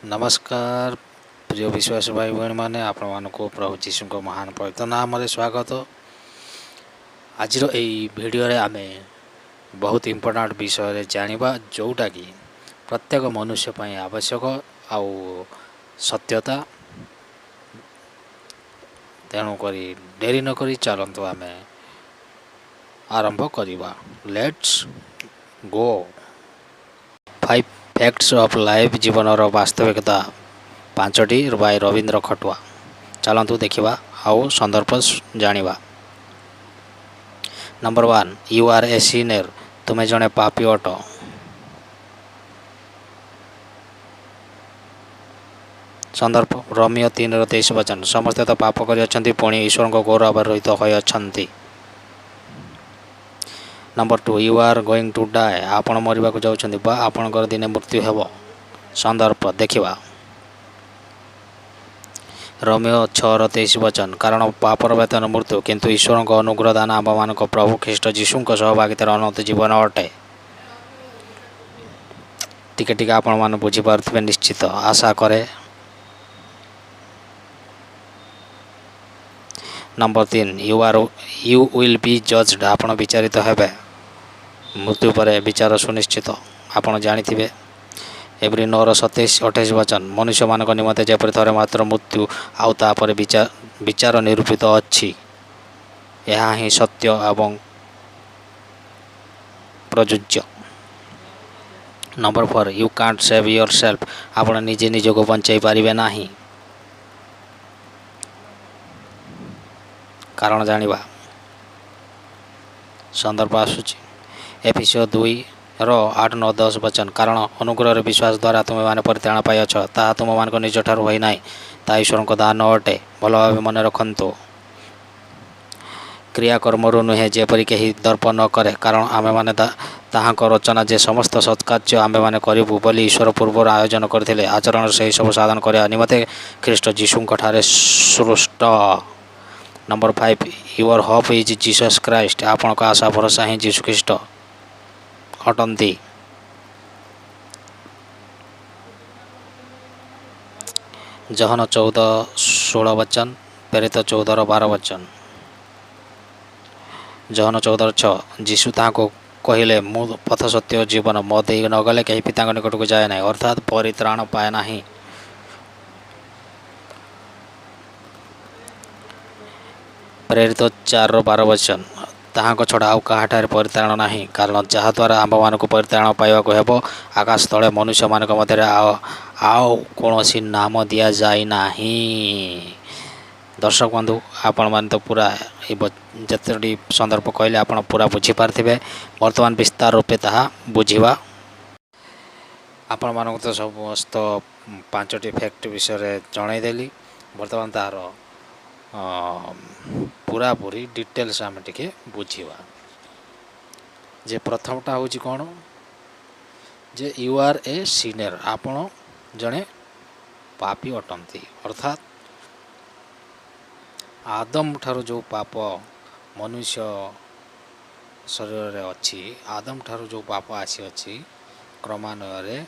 नमस्कार प्रिय विश्वास भाई भाई मैंने आपण मानक प्रभु जीशु महान पवित्र नाम स्वागत। आज भिडियो रे आमे बहुत इम्पोर्टाट विषय जानिबा जोटा कि प्रत्येक मनुष्य पई आवश्यक आउ सत्यता। तेणुक डेरी नक चलतु आमे आरंभ करवा। Let's go. 5 facts of life जीवन वास्तविकता 5टी बाय रवींद्र खटुआ। चलतु देखा आउ संदर्भ जानिबा। Number 1 you are a sinner. तुम्हें जड़े पापी अट। संदर्भ रोमियो 3:23 वचन। समस्ते तो पाप कर पुणी ईश्वर को गौरव रहित होती। Number 2 you are going to die. आपण मरवा को जाउछंती बा आपणकर दिने मृत्यु हेबो। संदर्भ देखिबा रोमियो 6:23 वचन। कारण पापर वेतन मृत्यु किंतु ईश्वर को अनुग्रह दान आम मान प्रभु ख्रीष्ट जीशु सहभागितार अनंत जीवन अटे। टिके टिके आपण मान बुझीपारे निश्चित आशा करे। Number 3 you will be judged. आपण विचारित हेबे। मृत्यु पर विचार सुनिश्चित आपण जानिथिबे। एवरी 9:27-28 वचन। मनुष्य मान निमंते जेपरि थरे मात्र मृत्यु आउ तापर विचार निरूपित अच्छी। यह ही सत्य एवं प्रयोज्य। Number 4 you can't save yourself. आपण निजे निज को बंचाई पारिबे नाही। कारण जानिबा। संदर्भ आसुची एफिसियो 2:8-9-10 वचन। कारण अनुग्रह विश्वास द्वारा तुम मैंने परित्राण पाइछ ताहा तुम मान निज ठार होई नाही, ता ईश्वर को दान अटे। भल भाव मन रखंतु। क्रियाकर्मरु नुहे जेपरि केही दर्प न करे, कारण आमे माने ताहाक रचना जे समस्त सत्कार्य आमे माने करिबु बोली ईश्वर पूर्व आयोजन करथिले। आचरण से सब साधन करया निमते ख्रीष्ट जीशुंक ठारे सृष्ट। Number 5 your hope is Jesus Christ. आपणक आशा भरोसा ही जीशु ख्रीष्ट अटंती। जहन 14:16 वचन। प्रेरित 14:12 वचन। जहन 14:6 जीशु ताको कहले मु पथ सत्य जीवन मो दे न गले कहीं पिता निकट को जाए ना, अर्थात परित्राण पाए नाही। प्रेरित 4:12 वचन। ताहाक छड़ा आउ काहाठारे परित्राण नाही, कारण जहा द्वारा आम मान को परित्राण पाइबा को हेबो आकाश तले मनुष्य मान मध्य आउ कौनसी नाम दिया जाए नाही। दर्शक बंधु आपण मान तो पूरा जतटी संदर्भ कहले आपण पूरा बुझी पारथिबे। वर्तमान विस्तार रूपे ताहा बुझिबा। आपण मान तो समस्त 5टी फैक्ट विषय जणाई देली। वर्तमान तार पूरा पूरी डिटेल्स आम टिके बुझिबा। जे प्रथमटा होची कोन जे यू आर ए सिनर। आपण जणे पापी अटंती, अर्थात आदम ठारो जो पाप मनुष्य शरीर रे अच्छी, आदम ठारो जो पाप आसी अच्छी क्रमान्वय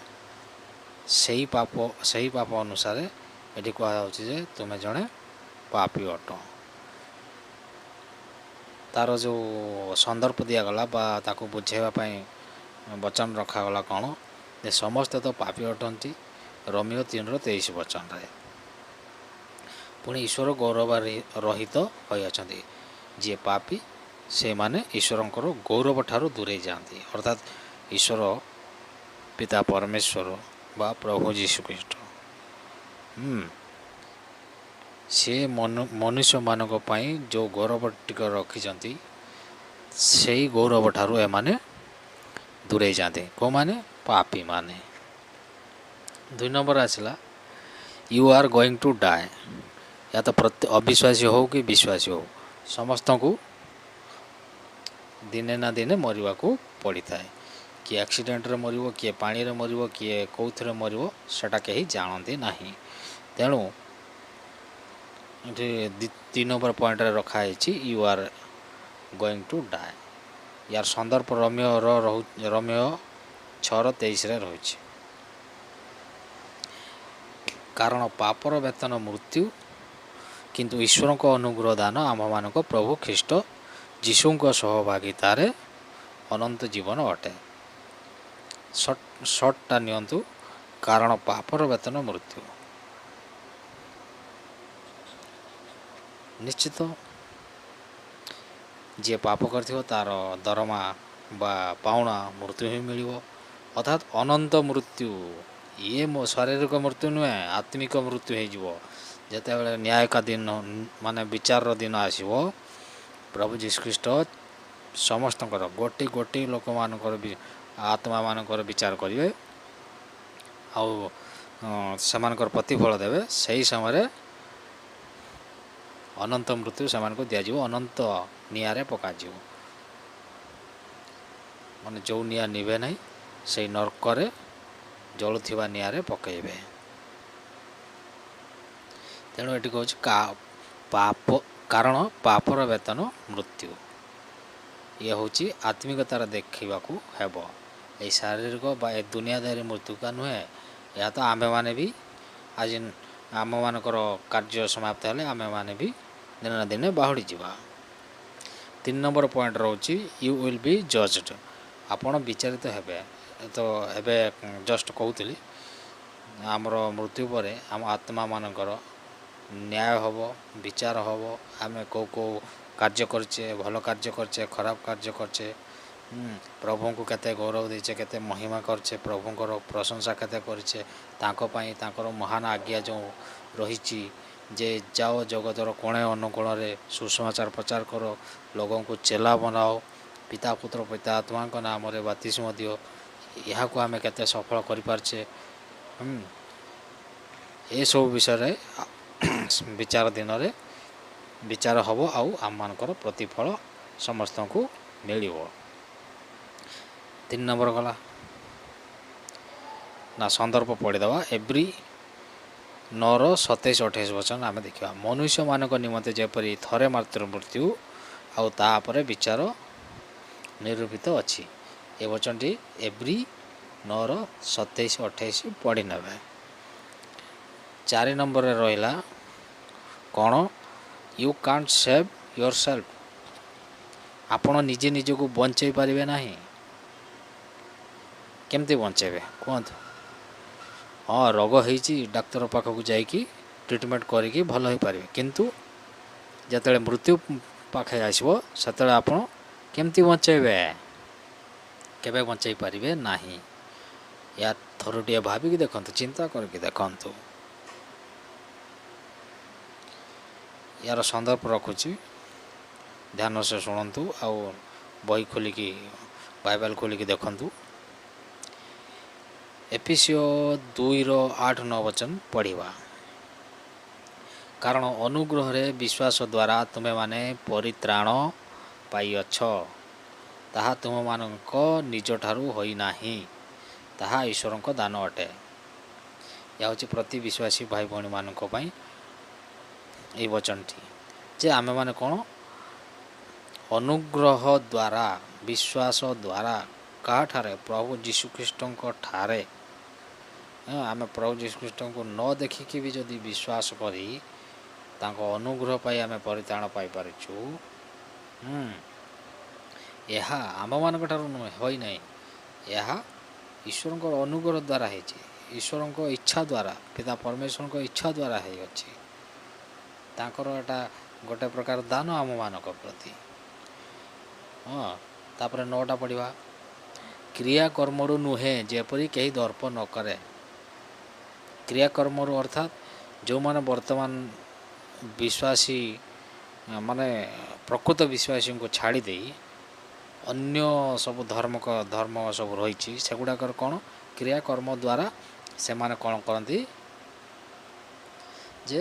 सही पाप अनुसार ये कहुच्छे जे तुम्हें जड़े पापी अट। तार जो संदर्भ दिगला ताको बुझेवाई वचन रखागला कौन जे समस्ते तो पापी अटंती। रोमियो 3:23 वचन रे पुणी ईश्वर गौरव रहित होती। जी पापी से माने ईश्वर गौरव ठारू दूरे जाती, अर्थात ईश्वर पिता परमेश्वर बा प्रभु जीशु ख्रीष्ट से मनुष्य मानक पई जो गौरव टिक रखिजंती से गौरव ठारू ए माने दूरे जाते। को माने पापी माने। 2 नंबर आसला you are going to die. या तो अविश्वासी हो कि विश्वासी हो समस्त को दिने ना दिने मरवा को पड़ी थाए। किए एक्सीडेंट रे मरिवो, किए पानी रे मरिवो, किए कौथरे मरिवो सेटा कहीं जानते नहीं। तेणु 3 नंबर पॉइंट रे रखा है you are going to die. यार संदर्भ रोमियो 6:23 रे रही। କାରଣ ପାପର ବେତନ ମୃତ୍ୟୁ, କିନ୍ତୁ ଈଶ୍ୱରଙ୍କ ଅନୁଗ୍ରହ ଦାନ ଆମ୍ଭମାନଙ୍କ ପ୍ରଭୁ ଖ୍ରୀଷ୍ଟ ଯୀଶୁଙ୍କ ସହଭାଗିତାରେ ଅନନ୍ତ ଜୀବନ ଅଟେ। ସର୍ଟଟା ନିଅନ୍ତୁ, କାରଣ ପାପର ବେତନ ମୃତ୍ୟୁ। ନିଶ୍ଚିତ ଯିଏ ପାପ କରିଥିବ ତାର ଦରମା ବା ପାଉଣା ମୃତ୍ୟୁ ହିଁ ମିଳିବ, ଅର୍ଥାତ୍ ଅନନ୍ତ ମୃତ୍ୟୁ। ଇଏ ମୋ ଶାରୀରିକ ମୃତ୍ୟୁ ନୁହେଁ, ଆତ୍ମିକ ମୃତ୍ୟୁ ହେଇଯିବ। ଯେତେବେଳେ ନ୍ୟାୟିକା ଦିନ ମାନେ ବିଚାରର ଦିନ ଆସିବ, ପ୍ରଭୁ ଯୀଶୁଖ୍ରୀଷ୍ଟ ସମସ୍ତଙ୍କର ଗୋଟି ଗୋଟି ଲୋକମାନଙ୍କର ଆତ୍ମାମାନଙ୍କର ବିଚାର କରିବେ ଆଉ ସେମାନଙ୍କର ପ୍ରତିଫଳ ଦେବେ। ସେହି ସମୟରେ ଅନନ୍ତ ମୃତ୍ୟୁ ସେମାନଙ୍କୁ ଦିଆଯିବ, ଅନନ୍ତ ନିଆଁରେ ପକାଯିବ। ମାନେ ଯେଉଁ ନିଆଁ ନିଭେ ନାହିଁ ସେଇ ନର୍କରେ ଜଳୁଥିବା ନିଆଁରେ ପକାଇବେ। ତେଣୁ ଏଠି କହୁଛି କାରଣ ପାପର ବେତନ ମୃତ୍ୟୁ। ଇଏ ହେଉଛି ଆତ୍ମିକତାର ଦେଖିବାକୁ ହେବ। ଏଇ ଶାରୀରିକ ବା ଏ ଦୁନିଆଦାରୀ ମୃତ୍ୟୁକା ନୁହେଁ। ଏହା ତ ଆମ୍ଭେମାନେ ବି ଆଜି ଆମମାନଙ୍କର କାର୍ଯ୍ୟ ସମାପ୍ତ ହେଲେ ଆମେମାନେ ବି ଦିନେ ନା ଦିନେ ବାହୁଡ଼ି ଯିବା। 3 ନମ୍ବର ପଏଣ୍ଟ ରହୁଛି ୟୁ ୱିଲ୍ ବି ଜଜ୍ଡ। ଆପଣ ବିଚାରିତ ହେବେ। ତ ଏବେ ଜଷ୍ଟ କହୁଥିଲି ଆମର ମୃତ୍ୟୁ ପରେ ଆମ ଆତ୍ମାମାନଙ୍କର ନ୍ୟାୟ ହେବ, ବିଚାର ହେବ। ଆମେ କେଉଁ କାର୍ଯ୍ୟ କରିଛେ, ଭଲ କାର୍ଯ୍ୟ କରିଛେ, ଖରାପ କାର୍ଯ୍ୟ କରିଛେ, ପ୍ରଭୁଙ୍କୁ କେତେ ଗୌରବ ଦେଇଛେ, କେତେ ମହିମା କରିଛେ, ପ୍ରଭୁଙ୍କର ପ୍ରଶଂସା କେତେ କରିଛେ, ତାଙ୍କ ପାଇଁ ତାଙ୍କର ମହାନ ଆଜ୍ଞା ଯେଉଁ ରହିଛି ଯେ ଯାଅ ଜଗତର କୋଣେ ଅନୁକୋଣରେ ସୁସମାଚାର ପ୍ରଚାର କର, ଲୋକଙ୍କୁ ଚେଲା ବନାଅ, ପିତା ପୁତ୍ର ପିତା ଆତ୍ମାଙ୍କ ନାମରେ ବାତିସ୍ମ ଦିଅ। ଏହାକୁ ଆମେ କେତେ ସଫଳ କରିପାରିଛେ। ଏସବୁ ବିଷୟରେ ବିଚାର ଦିନରେ ବିଚାର ହେବ ଆଉ ଆମମାନଙ୍କର ପ୍ରତିଫଳ ସମସ୍ତଙ୍କୁ ମିଳିବ। 3 ନମ୍ବର ଗଲା ନା ସନ୍ଦର୍ଭ ପଢ଼ିଦେବା। ଏବ୍ରୀ 9:27-28 ବଚନ ଆମେ ଦେଖିବା। ମନୁଷ୍ୟମାନଙ୍କ ନିମନ୍ତେ ଯେପରି ଥରେ ମାତ୍ର ମୃତ୍ୟୁ ଆଉ ତାପରେ ବିଚାର ନିରୂପିତ ଅଛି। ଏ ବଚନଟି ଏବ୍ରୀ 9:27-28 ପଢ଼ି ନେବେ। 4 ନମ୍ବରରେ ରହିଲା କ'ଣ? You can't save yourself. ଆପଣ ନିଜେ ନିଜକୁ ବଞ୍ଚେଇ ପାରିବେ ନାହିଁ। କେମିତି ବଞ୍ଚେଇବେ କୁହନ୍ତୁ? ହଁ, ରୋଗ ହେଇଛି, ଡାକ୍ତର ପାଖକୁ ଯାଇକି ଟ୍ରିଟମେଣ୍ଟ କରିକି ଭଲ ହୋଇପାରିବେ, କିନ୍ତୁ ଯେତେବେଳେ ମୃତ୍ୟୁ ପାଖେ ଆସିବ ସେତେବେଳେ ଆପଣ କେମିତି ବଞ୍ଚେଇବେ? କେବେ ବଞ୍ଚେଇ ପାରିବେ ନାହିଁ। ଏହା ଥରୁଟିଏ ଭାବିକି ଦେଖନ୍ତୁ, ଚିନ୍ତା କରିକି ଦେଖନ୍ତୁ। ଏହାର ସନ୍ଦର୍ଭ ରଖୁଛି, ଧ୍ୟାନ ସେ ଶୁଣନ୍ତୁ ଆଉ ବହି ଖୋଲିକି ବାଇବେଲ ଖୋଲିକି ଦେଖନ୍ତୁ। ଏଫେସୀୟ 2:8-9 ବଚନ ପଢ଼ିବା। କାରଣ ଅନୁଗ୍ରହରେ ବିଶ୍ୱାସ ଦ୍ୱାରା ତୁମେମାନେ ପରିତ୍ରାଣ ପାଇଅଛ। ତାହା ତୁମମାନଙ୍କ ନିଜଠାରୁ ହୋଇନାହିଁ, ତାହା ଈଶ୍ୱରଙ୍କ ଦାନ ଅଟେ। ଏହା ହେଉଛି ପ୍ରତି ବିଶ୍ୱାସୀ ଭାଇ ଭଉଣୀମାନଙ୍କ ପାଇଁ ଏହି ବଚନଟି ଯେ ଆମେମାନେ କ'ଣ ଅନୁଗ୍ରହ ଦ୍ୱାରା, ବିଶ୍ୱାସ ଦ୍ୱାରା, କାହାଠାରେ? ପ୍ରଭୁ ଯୀଶୁଖ୍ରୀଷ୍ଟଙ୍କ ଠାରେ। ଆମେ ପ୍ରଭୁ ଯୀଶୁଖ୍ରୀଷ୍ଟଙ୍କୁ ନ ଦେଖିକି ବି ଯଦି ବିଶ୍ୱାସ କରି ତାଙ୍କ ଅନୁଗ୍ରହ ପାଇ ଆମେ ପରିତ୍ରାଣ ପାଇପାରିଛୁ, ଏହା ଆମମାନଙ୍କ ଠାରୁ ହୋଇନାହିଁ। ଏହା ଈଶ୍ୱରଙ୍କର ଅନୁଗ୍ରହ ଦ୍ୱାରା ହେଇଛି। ଈଶ୍ୱରଙ୍କ ଇଚ୍ଛା ଦ୍ୱାରା, ପିତା ପରମେଶ୍ୱରଙ୍କ ଇଚ୍ଛା ଦ୍ୱାରା ହେଇଅଛି। ତାଙ୍କର ଏଟା ଗୋଟେ ପ୍ରକାର ଦାନ ଆମମାନଙ୍କ ପ୍ରତି। ତାପରେ 9ଟା ପଢ଼ିବା। କ୍ରିୟାକର୍ମରୁ ନୁହେଁ, ଯେପରି କେହି ଦର୍ପ ନ କରେ। କ୍ରିୟାକର୍ମରୁ ଅର୍ଥାତ୍ ଯେଉଁମାନେ ବର୍ତ୍ତମାନ ବିଶ୍ୱାସୀ ମାନେ ପ୍ରକୃତ ବିଶ୍ୱାସୀଙ୍କୁ ଛାଡ଼ି ଦେଇ ଅନ୍ୟ ସବୁ ଧର୍ମ ସବୁ ରହିଛି, ସେଗୁଡ଼ାକର କ'ଣ କ୍ରିୟାକର୍ମ ଦ୍ୱାରା ସେମାନେ କ'ଣ କରନ୍ତି ଯେ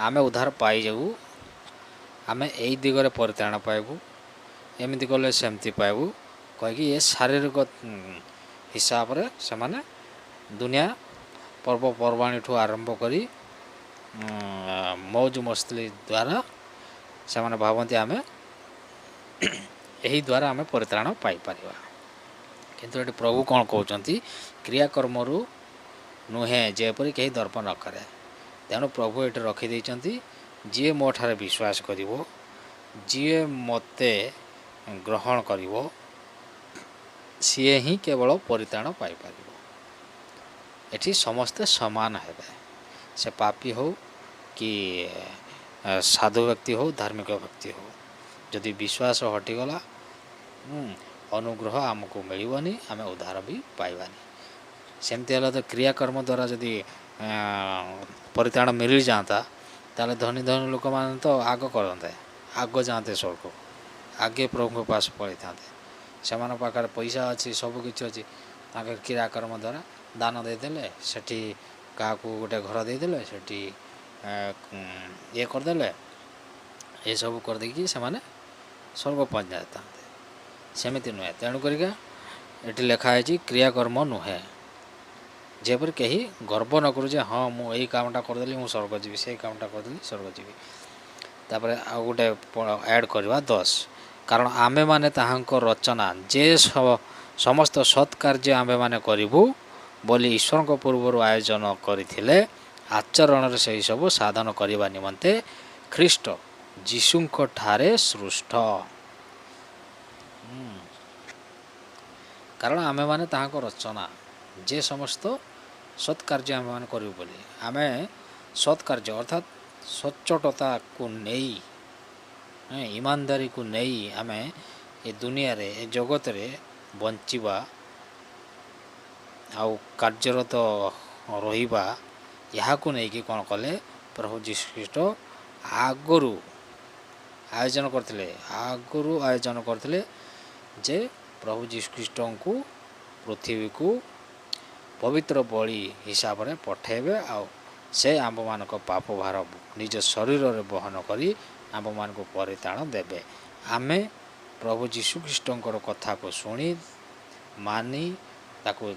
ଆମେ ଉଦ୍ଧାର ପାଇଯାଉ, ଆମେ ଏଇ ଦିଗରେ ପରିତ୍ରାଣ ପାଇବୁ, ଏମିତି କଲେ ସେମିତି ପାଇବୁ କହିକି ଏ ଶାରୀରିକ ହିସାବରେ ସେମାନେ ଦୁନିଆ ପର୍ବପର୍ବାଣିଠୁ ଆରମ୍ଭ କରି ମୌଜ ମସ୍ତି ଦ୍ୱାରା ସେମାନେ ଭାବନ୍ତି ଆମେ ଏହି ଦ୍ୱାରା ଆମେ ପରିତ୍ରାଣ ପାଇପାରିବା। କିନ୍ତୁ ଏଠି ପ୍ରଭୁ କ'ଣ କହୁଛନ୍ତି? କ୍ରିୟାକର୍ମରୁ नुहे जेपरी कहीं दर्प न करे। तेणु प्रभु ये रखिदे जी मो ठारे विश्वास करिवो जी मते ग्रहण करिवो सीए ही केवल परित्राण पाई परिवो। एठी समस्ते समान हेबे, से पापी हो कि साधु व्यक्ति हो धार्मिक व्यक्ति हो। जदि विश्वास हटिगला अनुग्रह आमको मिलबनी, आम उद्धार भी पाइबानी। सेमती हेल्ला तो क्रियाकर्म द्वारा जदि परित्राण मिल जाता ताले धनी धनी लोक मैंने तो आग करते, आग जाते स्वर्ग, आगे प्रभु पास पड़े था। से पाखे पैसा अच्छी सबकि अच्छी क्रियाकर्म द्वारा दान देदेले सेठी क्या गोटे घर देदेले सेठी ये करदे ये सब करदे से माने स्वर्ग पहुँच जाता। सेमती नुहे। तेणुक ये लिखाई क्रियाकर्म नुहे जेपर कहीं गर्व न करू जे हाँ मुझे कामटा करदेली मु स्वर्ग जीवी, से कामटा करदेली स्वर्ग जीवी। तापर आ गोटे ऐड करवा 10 कारण आमे माने ताहांको रचना जे समस्त सत्कार्य आमे माने करिबु बोली ईश्वर को पूर्वर आयोजन करथिले आचरण से सब साधन करने निमंते ख्रीष्ट जीशुंको ठारे सृष्ट। कारण आमे माने ताहांको रचना जे समस्त सत्कार्य आमे माने करिबु बोली आमे सत्कार्य अर्थात सच्चोटता को नहीं ईमानदारी को नहीं आमे ए दुनिया रे ए जगत रे बंचिबा आउ कार्यरत रहिबा यहाँ को नहीं कि कौन कले प्रभु जीशु ख्रीष्ट आगुरु आयोजन करथिले, आगुरु आयोजन करथिले जे प्रभु जीशु ख्रीष्ट को पृथ्वी को पवित्र बलि हिसाब रे पठेबे आउ से आम मान पाप भार निज शरीर रे बहन करी आम मान को परित्राण देबे। आमे प्रभु जीशु ख्रीष्ट कथा को सुनी मानी ताको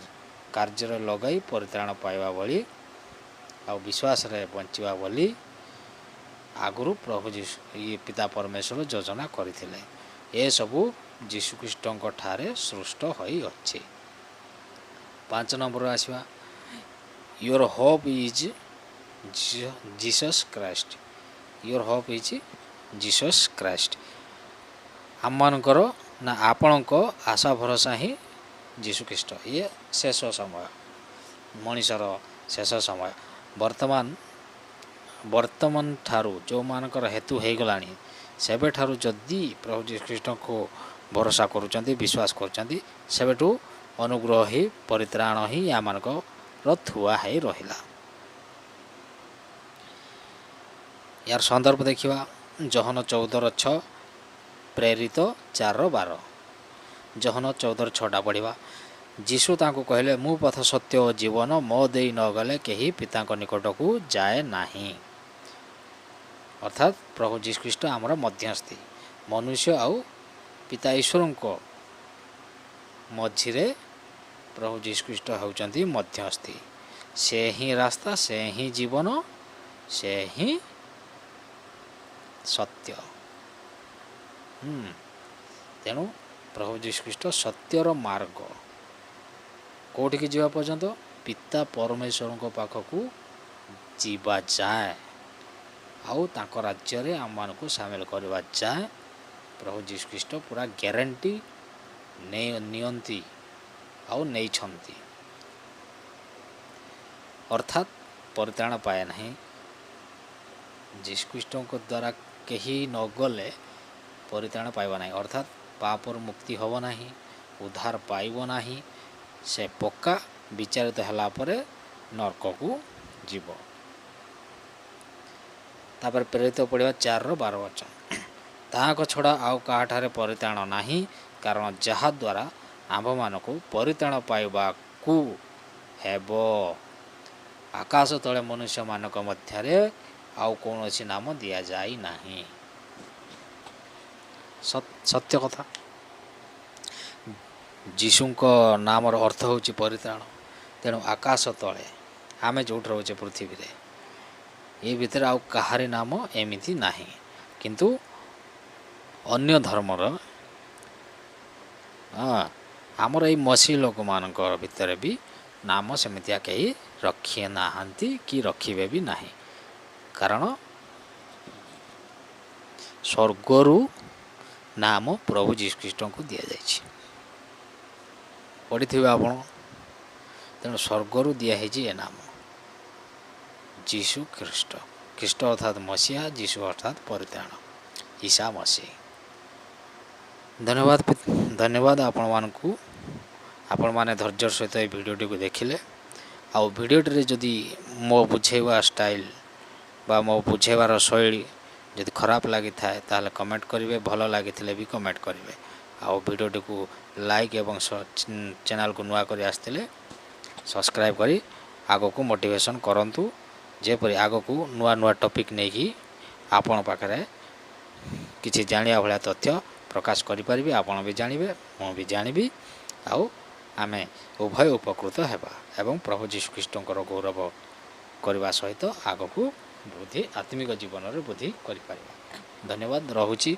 कार्य लगाई परित्राण पाइबा बोली आ विश्वास रे बंचिबा बोली आगुरु प्रभु जीशु ये पिता परमेश्वर योजना करथिले। ए सबु जीशु ख्रीष्ट ठारे सृष्ट होई अछि। 5 नंबर आसवा your hope is Jesus Christ. Your hope is Jesus Christ. आम मानकर ना आपणक आशा भरोसा ही जीशु ख्रीष्ट। ये शेष समय मनीषर शेष समय वर्तमान ठारू जो मानकर हेतु हो गलानी सेबे ठारू जदि प्रभु जीशु ख्रीष्ट को भरोसा करुचंती विश्वास करुचंती सेबेठू अनुग्रह ही परित्राण ही या मानकर थुआ है रहिला। यार संदर्भ देखिवा जहन 14:6 प्रेरित 4:12 जहन 14:6 पढ़ा जीशु तांको कहले मु पथ सत्य और जीवन मो देई न गले केही पिता निकट को जाए नाही। अर्थात प्रभु जीशु ख्रीष्ट आमर मध्यस्थी मनुष्य आउ पिता ईश्वर को मझिरे प्रभु जीशु ख्रीष्ट होउचंती मध्यस्थी। से ही रास्ता से ही जीवन से ही सत्य। तेणु प्रभु जीशु ख्रीष्ट सत्यर मार्ग कोठी की जीवा पर्यंत पिता परमेश्वर को पाखकू जीवा जाए आउ ताको राज्य रे आम मान को शामिल करवा जाए प्रभु जीशु ख्रीष्ट पूरा ग्यारंटी नियंती आउ नहीं छंती। अर्थात परित्राण पाए नहीं जीशु ख्रीष्ट को द्वारा कहीं न गले परित्राण पाइबा नहीं। अर्थात पापर मुक्ति हब नहीं उद्धार पाइब नहीं से पक्का विचारित हला परे नरक को जीव। तापर प्रेरित पढ़िया 4:12 वचन ताहाक छड़ा आउ काहाठारे परित्राण नाही कारण जहा द्वारा आंभ मान को परित्राण पाइबा को हेबो आकाश तले मनुष्य मानक मध्यरे आउ कौनसी नाम दिया जाई नाही। सत्य कथा जीशुको नामर अर्थ होची परित्राण। तेणु आकाश तले आमे जोठ रोचे पृथ्वी रे ये भितर आउ कहारी नाम एमिति नाही किंतु अन्य धर्मर आमर ये मसी लोक मान भितर भी नाम सेमितिया कहीं ରଖି ନାହାନ୍ତି କି ରଖିବେ ବି ନାହିଁ। କାରଣ ସ୍ୱର୍ଗରୁ ନାମ ପ୍ରଭୁ ଯୀଶୁଖ୍ରୀଷ୍ଟଙ୍କୁ ଦିଆଯାଇଛି। ପଢ଼ିଥିବେ ଆପଣ। ତେଣୁ ସ୍ୱର୍ଗରୁ ଦିଆହେଇଛି ଏ ନାମ ଯୀଶୁ ଖ୍ରୀଷ୍ଟ। ଖ୍ରୀଷ୍ଟ ଅର୍ଥାତ୍ ମସିହା, ଯୀଶୁ ଅର୍ଥାତ୍ ପରିତ୍ରାଣ, ଈଶା ମସିହ। ଧନ୍ୟବାଦ ଆପଣମାନଙ୍କୁ। ଆପଣମାନେ ଧୈର୍ଯ୍ୟର ସହିତ ଏ ଭିଡ଼ିଓଟିକୁ ଦେଖିଲେ। ଆଉ ଭିଡ଼ିଓଟିରେ ଯଦି ମୋ ବୁଝେଇବା ଷ୍ଟାଇଲ୍ ବା ମୋ ବୁଝେଇବାର ଶୈଳୀ ଯଦି ଖରାପ ଲାଗିଥାଏ ତାହେଲେ କମେଣ୍ଟ କରିବେ, ଭଲ ଲାଗିଥିଲେ ବି କମେଣ୍ଟ କରିବେ। ଆଉ ଭିଡ଼ିଓଟିକୁ ଲାଇକ୍ ଏବଂ ଚ୍ୟାନେଲକୁ ନୂଆ କରି ଆସିଥିଲେ ସବସ୍କ୍ରାଇବ୍ କରି ଆଗକୁ ମୋଟିଭେସନ୍ କରନ୍ତୁ, ଯେପରି ଆଗକୁ ନୂଆ ନୂଆ ଟପିକ୍ ନେଇକି ଆପଣ ପାଖରେ କିଛି ଜାଣିବା ଭଳିଆ ତଥ୍ୟ ପ୍ରକାଶ କରିପାରିବି। ଆପଣ ବି ଜାଣିବେ, ମୁଁ ବି ଜାଣିବି, ଆଉ ଆମେ ଉଭୟ ଉପକୃତ ହେବା ଏବଂ ପ୍ରଭୁ ଯୀଶୁଖ୍ରୀଷ୍ଟଙ୍କର ଗୌରବ କରିବା ସହିତ ଆଗକୁ ବୃଦ୍ଧି, ଆତ୍ମିକ ଜୀବନରେ ବୃଦ୍ଧି କରିପାରିବା। ଧନ୍ୟବାଦ, ରହୁଛି।